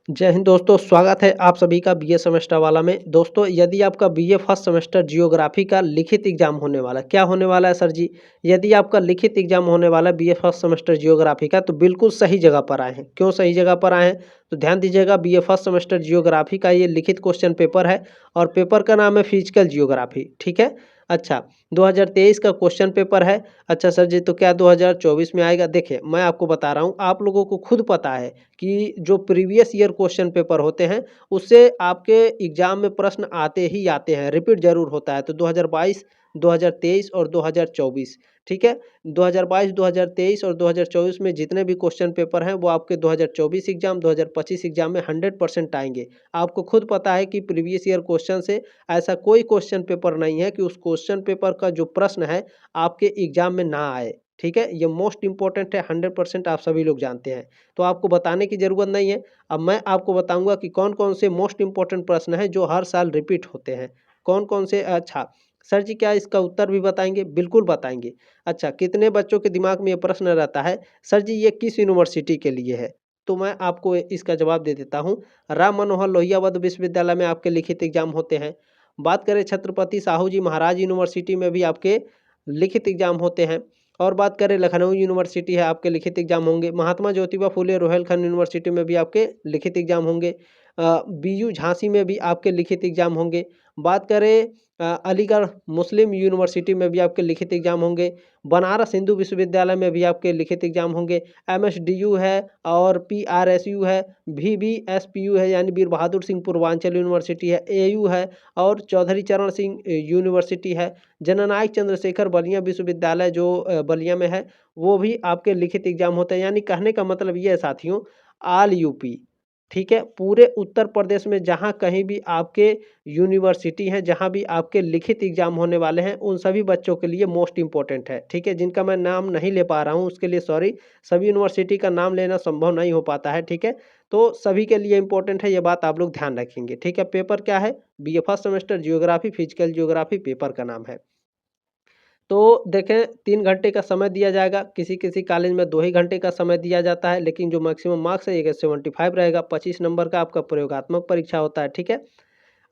जय हिंद दोस्तों, स्वागत है आप सभी का बीए सेमेस्टर वाला में। दोस्तों, यदि आपका बीए फर्स्ट सेमेस्टर जियोग्राफी का लिखित एग्जाम होने वाला है, क्या होने वाला है सर जी? यदि आपका लिखित एग्जाम होने वाला है बीए फर्स्ट सेमेस्टर जियोग्राफी का, तो बिल्कुल सही जगह पर आए हैं। क्यों सही जगह पर आए हैं? तो ध्यान दीजिएगा, बीए फर्स्ट सेमेस्टर जियोग्राफी का ये लिखित क्वेश्चन पेपर है और पेपर का नाम है फिजिकल जियोग्राफी। ठीक है। अच्छा, 2023 का क्वेश्चन पेपर है। अच्छा सर जी, तो क्या 2024 में आएगा? देखिए, मैं आपको बता रहा हूँ, आप लोगों को खुद पता है कि जो प्रीवियस ईयर क्वेश्चन पेपर होते हैं, उससे आपके एग्जाम में प्रश्न आते ही आते हैं, रिपीट जरूर होता है। तो 2022, 2023 और 2024, ठीक है। 2022, 2023 और 2024 में जितने भी क्वेश्चन पेपर हैं, वो आपके 2024 एग्जाम, 2025 एग्जाम में 100% आएंगे। आपको खुद पता है कि प्रीवियस ईयर क्वेश्चन से ऐसा कोई क्वेश्चन पेपर नहीं है कि उस क्वेश्चन पेपर का जो प्रश्न है आपके एग्जाम में ना आए। ठीक है, ये मोस्ट इंपॉर्टेंट है, 100% आप सभी लोग जानते हैं, तो आपको बताने की ज़रूरत नहीं है। अब मैं आपको बताऊंगा कि कौन कौन से मोस्ट इंपॉर्टेंट प्रश्न हैं जो हर साल रिपीट होते हैं, कौन कौन से। अच्छा सर जी, क्या इसका उत्तर भी बताएंगे? बिल्कुल बताएंगे। अच्छा, कितने बच्चों के दिमाग में ये प्रश्न रहता है, सर जी ये किस यूनिवर्सिटी के लिए है? तो मैं आपको इसका जवाब दे देता हूँ। राम मनोहर लोहिया वध विश्वविद्यालय में आपके लिखित एग्जाम होते हैं। बात करें छत्रपति साहू जी महाराज यूनिवर्सिटी में भी आपके लिखित एग्जाम होते हैं। और बात करें लखनऊ यूनिवर्सिटी है, आपके लिखित एग्जाम होंगे। महात्मा ज्योतिबा फुले रोहिलखंड यूनिवर्सिटी में भी आपके लिखित एग्जाम होंगे। बीयू झांसी में भी आपके लिखित एग्जाम होंगे। बात करें अलीगढ़ मुस्लिम यूनिवर्सिटी में भी आपके लिखित एग्जाम होंगे। बनारस हिंदू विश्वविद्यालय में भी आपके लिखित एग्जाम होंगे। एमएसडीयू है और पीआरएसयू है, वीवीएसपीयू है यानी वीर बहादुर सिंह पूर्वांचल यूनिवर्सिटी है, एयू है और चौधरी चरण सिंह यूनिवर्सिटी है। जननायक चंद्रशेखर बलिया विश्वविद्यालय जो बलिया में है, वो भी आपके लिखित एग्जाम होते हैं। यानी कहने का मतलब ये है साथियों, ऑल यूपी, ठीक है, पूरे उत्तर प्रदेश में जहाँ कहीं भी आपके यूनिवर्सिटी हैं, जहाँ भी आपके लिखित एग्जाम होने वाले हैं, उन सभी बच्चों के लिए मोस्ट इंपॉर्टेंट है। ठीक है, जिनका मैं नाम नहीं ले पा रहा हूँ उसके लिए सॉरी, सभी यूनिवर्सिटी का नाम लेना संभव नहीं हो पाता है। ठीक है, तो सभी के लिए इंपॉर्टेंट है, ये बात आप लोग ध्यान रखेंगे। ठीक है, पेपर क्या है? BA first semester geography, physical geography paper का नाम है। तो देखें, 3 घंटे का समय दिया जाएगा, किसी किसी कॉलेज में 2 ही घंटे का समय दिया जाता है, लेकिन जो मैक्सिमम मार्क्स है ये 75 रहेगा। 25 नंबर का आपका प्रयोगात्मक परीक्षा होता है। ठीक है,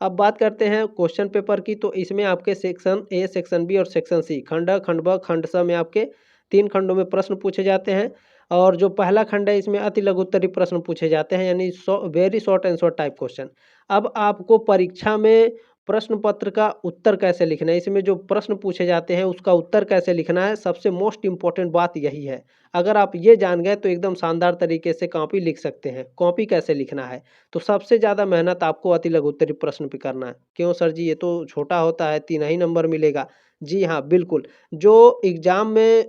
अब बात करते हैं क्वेश्चन पेपर की। तो इसमें आपके सेक्शन ए, सेक्शन बी और सेक्शन सी, खंड अ, खंड ब, खंड स में आपके 3 खंडों में प्रश्न पूछे जाते हैं। और जो पहला खंड है इसमें अति लघु उत्तरीय प्रश्न पूछे जाते हैं, यानी very short and short type question. अब आपको परीक्षा में प्रश्न पत्र का उत्तर कैसे लिखना है, इसमें जो प्रश्न पूछे जाते हैं उसका उत्तर कैसे लिखना है, सबसे मोस्ट इंपॉर्टेंट बात यही है। अगर आप ये जान गए तो एकदम शानदार तरीके से कॉपी लिख सकते हैं। कॉपी कैसे लिखना है? तो सबसे ज़्यादा मेहनत आपको अति लघु उत्तरीय प्रश्न पे करना है। क्यों सर जी, ये तो छोटा होता है, 3 ही नंबर मिलेगा। जी हाँ, बिल्कुल। जो एग्ज़ाम में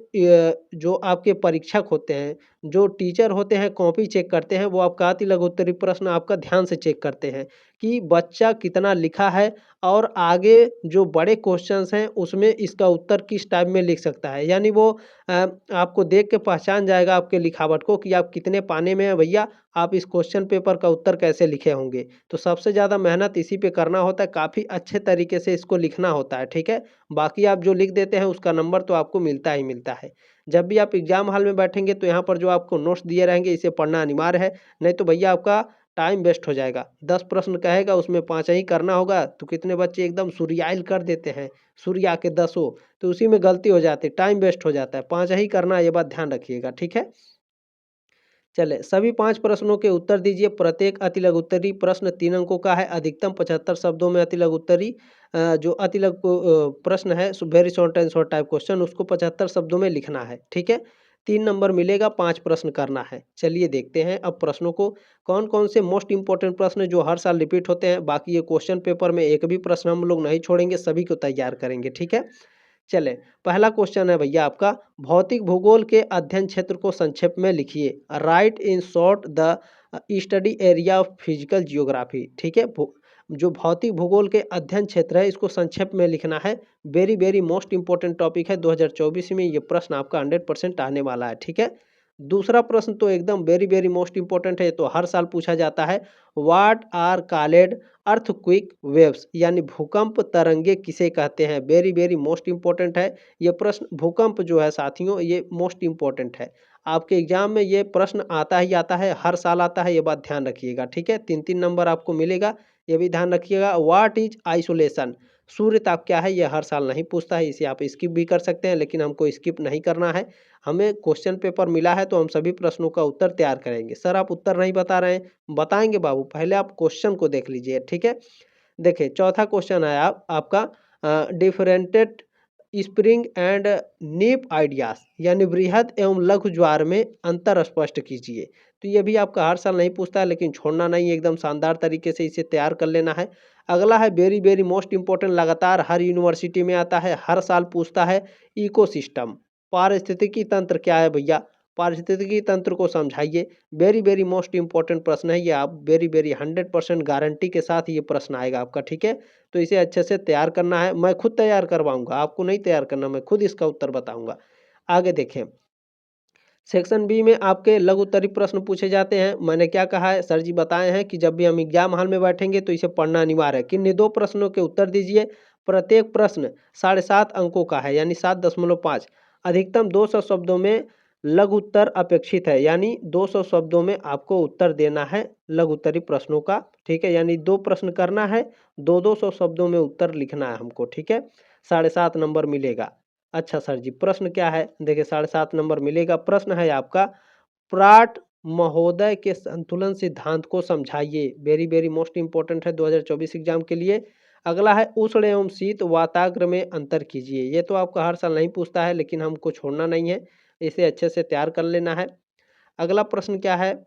जो आपके परीक्षक होते हैं, जो टीचर होते हैं, कॉपी चेक करते हैं, वो आपका अति लघु उत्तरीय प्रश्न आपका ध्यान से चेक करते हैं कि बच्चा कितना लिखा है और आगे जो बड़े क्वेश्चंस हैं उसमें इसका उत्तर किस टाइप में लिख सकता है। यानी वो आपको देख के पहचान जाएगा आपके लिखावट को कि आप कितने पाने में हैं भैया, आप इस क्वेश्चन पेपर का उत्तर कैसे लिखे होंगे। तो सबसे ज़्यादा मेहनत इसी पे करना होता है, काफ़ी अच्छे तरीके से इसको लिखना होता है। ठीक है, बाकी आप जो लिख देते हैं उसका नंबर तो आपको मिलता ही मिलता है। जब भी आप एग्जाम हॉल में बैठेंगे तो यहाँ पर जो आपको नोट्स दिए रहेंगे इसे पढ़ना अनिवार्य है, नहीं तो भैया आपका टाइम वेस्ट हो जाएगा। 10 प्रश्न कहेगा उसमें 5 ही करना होगा, तो कितने बच्चे एकदम सूर्याइल कर देते हैं, सूर्या के 10, तो उसी में गलती हो जाती है, टाइम वेस्ट हो जाता है। 5 ही करना है, ये बात ध्यान रखिएगा। ठीक है, चले सभी 5 प्रश्नों के उत्तर दीजिए। प्रत्येक अति लघु उत्तरीय प्रश्न 3 अंकों का है। अधिकतम 75 शब्दों में अति लघु उत्तरीय जो अति लघु प्रश्न है, very short and short type question, उसको 75 शब्दों में लिखना है। ठीक है, 3 नंबर मिलेगा, 5 प्रश्न करना है। चलिए देखते हैं अब प्रश्नों को, कौन कौन से मोस्ट इंपॉर्टेंट प्रश्न जो हर साल रिपीट होते हैं। बाकी ये क्वेश्चन पेपर में एक भी प्रश्न हम लोग नहीं छोड़ेंगे, सभी को तैयार करेंगे। ठीक है, चले पहला क्वेश्चन है भैया आपका, भौतिक भूगोल के अध्ययन क्षेत्र को संक्षेप में लिखिए। Right in short the study area of physical geography. ठीक है, जो भौतिक भूगोल के अध्ययन क्षेत्र है इसको संक्षेप में लिखना है। Very very most important topic है, 2024 में ये प्रश्न आपका 100% आने वाला है। ठीक है, दूसरा प्रश्न तो एकदम वेरी वेरी मोस्ट इंपॉर्टेंट है, तो हर साल पूछा जाता है। What are called earthquake waves, यानी भूकंप तरंगे किसे कहते हैं? वेरी वेरी मोस्ट इंपॉर्टेंट है ये प्रश्न। भूकंप जो है साथियों ये मोस्ट इंपॉर्टेंट है। आपके एग्जाम में ये प्रश्न आता ही आता है, हर साल आता है, ये बात ध्यान रखिएगा। ठीक है, 3-3 नंबर आपको मिलेगा, ये भी ध्यान रखिएगा। व्हाट इज आइसोलेशन, सूर्य ताप क्या है, ये हर साल नहीं पूछता है, इसे आप स्किप भी कर सकते हैं, लेकिन हमको स्किप नहीं करना है। हमें क्वेश्चन पेपर मिला है तो हम सभी प्रश्नों का उत्तर तैयार करेंगे। सर आप उत्तर नहीं बता रहे हैं, बताएंगे बाबू, पहले आप क्वेश्चन को देख लीजिए। ठीक है, देखिए चौथा क्वेश्चन है आपका डिफरेंटेड स्प्रिंग एंड नीप आइडियाज, यानी बृहद एवं लघु ज्वार में अंतर स्पष्ट कीजिए। तो ये भी आपका हर साल नहीं पूछता है, लेकिन छोड़ना नहीं, एकदम शानदार तरीके से इसे तैयार कर लेना है। अगला है वेरी वेरी मोस्ट इंपॉर्टेंट, लगातार हर यूनिवर्सिटी में आता है, हर साल पूछता है, इकोसिस्टम, पारिस्थितिकी तंत्र क्या है भैया, पारिस्थितिकी तंत्र को समझाइए। वेरी वेरी मोस्ट इंपॉर्टेंट प्रश्न है ये, आप वेरी वेरी 100% गारंटी के साथ ये प्रश्न आएगा आपका। ठीक है, तो इसे अच्छे से तैयार करना है, मैं खुद तैयार करवाऊंगा, आपको नहीं तैयार करना, मैं खुद इसका उत्तर बताऊंगा। आगे देखें, सेक्शन बी में आपके लघु उत्तरीय प्रश्न पूछे जाते हैं। मैंने क्या कहा है, सर जी बताए हैं कि जब भी हम एग्जाम हॉल में बैठेंगे तो इसे पढ़ना अनिवार्य है। किन्हीं 2 प्रश्नों के उत्तर दीजिए, प्रत्येक प्रश्न 7.5 अंकों का है, यानी 7.5। अधिकतम 200 शब्दों में लघु उत्तर अपेक्षित है, यानी 200 शब्दों में आपको उत्तर देना है लघु उत्तरीय प्रश्नों का। ठीक है, यानी 2 प्रश्न करना है, 200 शब्दों में उत्तर लिखना है हमको। ठीक है, 7.5 नंबर मिलेगा। अच्छा सर जी, प्रश्न क्या है, देखिए 7.5 नंबर मिलेगा। प्रश्न है आपका, प्राट महोदय के संतुलन सिद्धांत को समझाइए। वेरी वेरी मोस्ट इंपॉर्टेंट है 2024 एग्जाम के लिए। अगला है उष्ण एवं शीत वाताग्र में अंतर कीजिए। ये तो आपका हर साल नहीं पूछता है, लेकिन हमको छोड़ना नहीं है, इसे अच्छे से तैयार कर लेना है। अगला प्रश्न क्या है,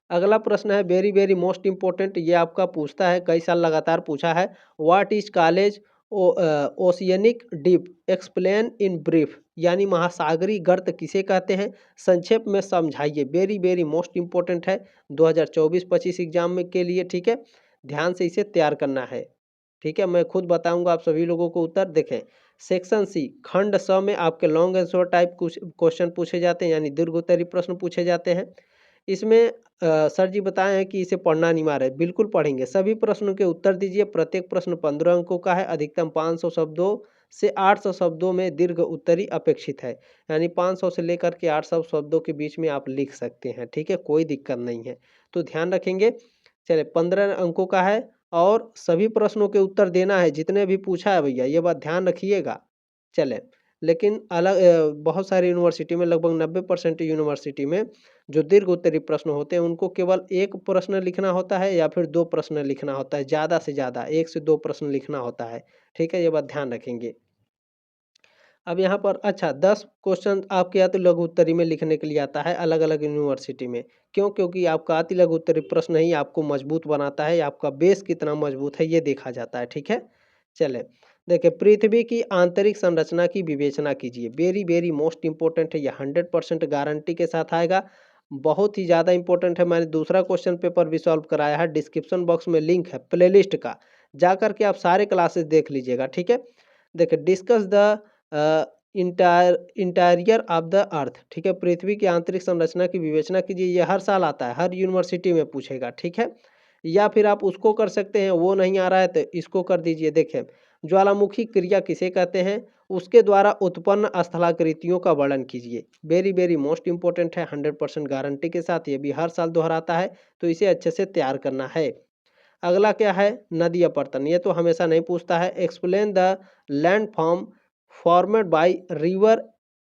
अगला प्रश्न है वेरी वेरी मोस्ट इंपॉर्टेंट, ये आपका पूछता है, कई साल लगातार पूछा है। What is college oceanic deep, explain in brief, यानी महासागरीय गर्त किसे कहते हैं, संक्षेप में समझाइए। वेरी वेरी मोस्ट इंपॉर्टेंट है 2024-25 एग्जाम में के लिए। ठीक है, ध्यान से इसे तैयार करना है। ठीक है, मैं खुद बताऊंगा आप सभी लोगों को उत्तर। देखें, सेक्शन सी खंड स में आपके लॉन्ग आंसर टाइप क्वेश्चन पूछे जाते हैं, यानी दीर्घ उत्तरीय प्रश्न पूछे जाते हैं। इसमें सर जी बताए हैं कि इसे पढ़ना अनिवार्य है, बिल्कुल पढ़ेंगे। सभी प्रश्नों के उत्तर दीजिए, प्रत्येक प्रश्न 15 अंकों का है, अधिकतम 500 शब्दों से 800 शब्दों में दीर्घ उत्तरी अपेक्षित है, यानी 500 से लेकर के 800 शब्दों के बीच में आप लिख सकते हैं। ठीक है, कोई दिक्कत नहीं है, तो ध्यान रखेंगे। चलिए 15 अंकों का है, और सभी प्रश्नों के उत्तर देना है, जितने भी पूछा है भैया, ये बात ध्यान रखिएगा। चले, लेकिन अलग बहुत सारी यूनिवर्सिटी में, लगभग 90% यूनिवर्सिटी में जो दीर्घ उत्तरीय प्रश्न होते हैं, उनको केवल 1 प्रश्न लिखना होता है, या फिर 2 प्रश्न लिखना होता है, ज़्यादा से ज़्यादा 1 से 2 प्रश्न लिखना होता है। ठीक है, ये बात ध्यान रखेंगे। अब यहाँ पर अच्छा 10 क्वेश्चन आपके अति लघु उत्तरी में लिखने के लिए आता है, अलग अलग यूनिवर्सिटी में। क्यों, क्योंकि आपका अति लघु उत्तरी प्रश्न ही आपको मजबूत बनाता है, आपका बेस कितना मजबूत है ये देखा जाता है। ठीक है, चले देखिए, पृथ्वी की आंतरिक संरचना की विवेचना कीजिए। वेरी वेरी मोस्ट इंपॉर्टेंट है, ये 100% गारंटी के साथ आएगा, बहुत ही ज़्यादा इंपॉर्टेंट है। मैंने दूसरा क्वेश्चन पेपर भी सॉल्व कराया है, डिस्क्रिप्शन बॉक्स में लिंक है प्लेलिस्ट का, जा करके आप सारे क्लासेस देख लीजिएगा। ठीक है, देखिए, discuss the interior of the earth. ठीक है, पृथ्वी की आंतरिक संरचना की विवेचना कीजिए, ये हर साल आता है, हर यूनिवर्सिटी में पूछेगा। ठीक है, या फिर आप उसको कर सकते हैं, वो नहीं आ रहा है तो इसको कर दीजिए। देखें, ज्वालामुखी क्रिया किसे कहते हैं, उसके द्वारा उत्पन्न स्थलाकृतियों का वर्णन कीजिए। वेरी वेरी मोस्ट इंपॉर्टेंट है, 100% गारंटी के साथ, ये भी हर साल दोहराता है, तो इसे अच्छे से तैयार करना है। अगला क्या है, नदी अपर्तन, ये तो हमेशा नहीं पूछता है। Explain the land form formed by river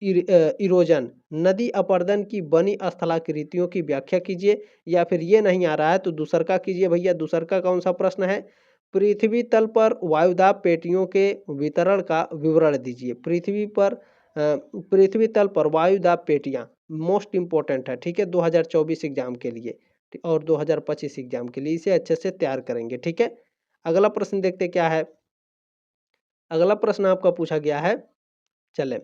erosion, नदी अपर्दन की बनी स्थलाकृतियों की व्याख्या कीजिए। या फिर ये नहीं आ रहा है तो दूसरका कीजिए भैया। दूसरका कौन सा प्रश्न है, पृथ्वी तल पर वायुदाब पेटियों के वितरण का विवरण दीजिए। पृथ्वी तल पर वायुदाब पेटियां मोस्ट इंपॉर्टेंट है। ठीक है, 2024 एग्जाम के लिए और 2025 एग्जाम के लिए, इसे अच्छे से तैयार करेंगे। ठीक है, अगला प्रश्न देखते क्या है। अगला प्रश्न आपका पूछा गया है, चले,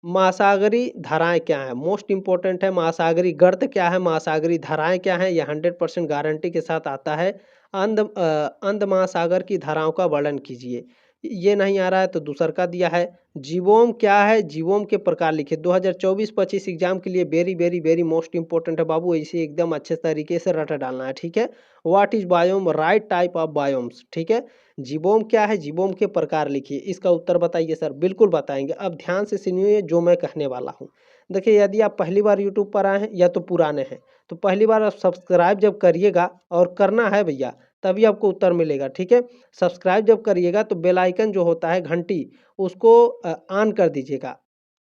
महासागरीय धाराएं क्या है, मोस्ट इंपॉर्टेंट है। महासागरीय गर्त क्या है, महासागरीय धाराएं क्या है, यह 100% गारंटी के साथ आता है। अंध महासागर की धाराओं का वर्णन कीजिए, ये नहीं आ रहा है तो दूसर का दिया है। जीवोम क्या है, जीवोम के प्रकार लिखिए। 2024-25 एग्जाम के लिए very very very most important है बाबू, इसे एकदम अच्छे तरीके से रट डालना है। ठीक है, what is biome, right type of biomes. ठीक है, जीवोम क्या है, जीवोम के प्रकार लिखिए, इसका उत्तर बताइए। सर बिल्कुल बताएंगे, अब ध्यान से सुनिए जो मैं कहने वाला हूँ। देखिए यदि आप पहली बार यूट्यूब पर आए हैं या तो पुराने हैं, तो पहली बार आप सब्सक्राइब जब करिएगा और करना है भैया, तभी आपको उत्तर मिलेगा, ठीक है। सब्सक्राइब जब करिएगा तो बेल आइकन जो होता है घंटी, उसको ऑन कर दीजिएगा,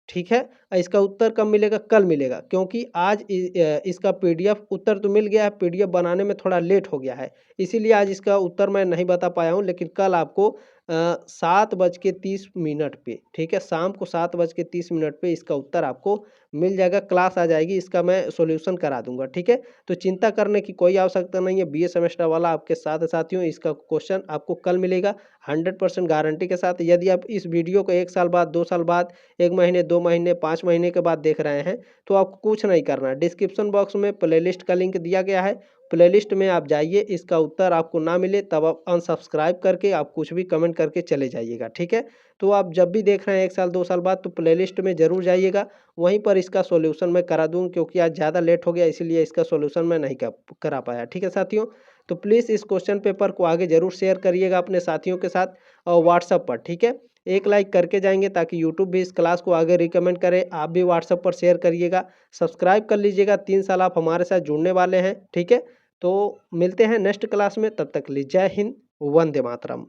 ठीक है। इसका उत्तर कब मिलेगा? कल मिलेगा, क्योंकि आज इसका पीडीएफ उत्तर तो मिल गया है, पीडीएफ बनाने में थोड़ा लेट हो गया है, इसीलिए आज इसका उत्तर मैं नहीं बता पाया हूँ। लेकिन कल आपको 7:30 पे, ठीक है, शाम को 7:30 पे इसका उत्तर आपको मिल जाएगा। क्लास आ जाएगी, इसका मैं सॉल्यूशन करा दूंगा, ठीक है। तो चिंता करने की कोई आवश्यकता नहीं है, बीए सेमेस्टर वाला आपके साथ है साथियों। इसका क्वेश्चन आपको कल मिलेगा 100% गारंटी के साथ। यदि आप इस वीडियो को 1 साल बाद, 2 साल बाद, 1 महीने, 2 महीने, 5 महीने के बाद देख रहे हैं, तो आपको कुछ नहीं करना है। डिस्क्रिप्शन बॉक्स में प्लेलिस्ट का लिंक दिया गया है, प्लेलिस्ट में आप जाइए। इसका उत्तर आपको ना मिले तब आप अनसब्सक्राइब करके आप कुछ भी कमेंट करके चले जाइएगा, ठीक है। तो आप जब भी देख रहे हैं 1 साल 2 साल बाद, तो प्लेलिस्ट में ज़रूर जाइएगा, वहीं पर इसका सॉल्यूशन मैं करा दूँ, क्योंकि आज ज़्यादा लेट हो गया इसीलिए इसका सॉल्यूशन मैं नहीं करा पाया, ठीक है साथियों। तो प्लीज़ इस क्वेश्चन पेपर को आगे ज़रूर शेयर करिएगा अपने साथियों के साथ और व्हाट्सएप पर, ठीक है। एक लाइक करके जाएंगे ताकि यूट्यूब भी इस क्लास को आगे रिकमेंड करे। आप भी व्हाट्सएप पर शेयर करिएगा, सब्सक्राइब कर लीजिएगा। 3 साल आप हमारे साथ जुड़ने वाले हैं, ठीक है। तो मिलते हैं नेक्स्ट क्लास में, तब तक के लिए जय हिंद, वंदे मातरम।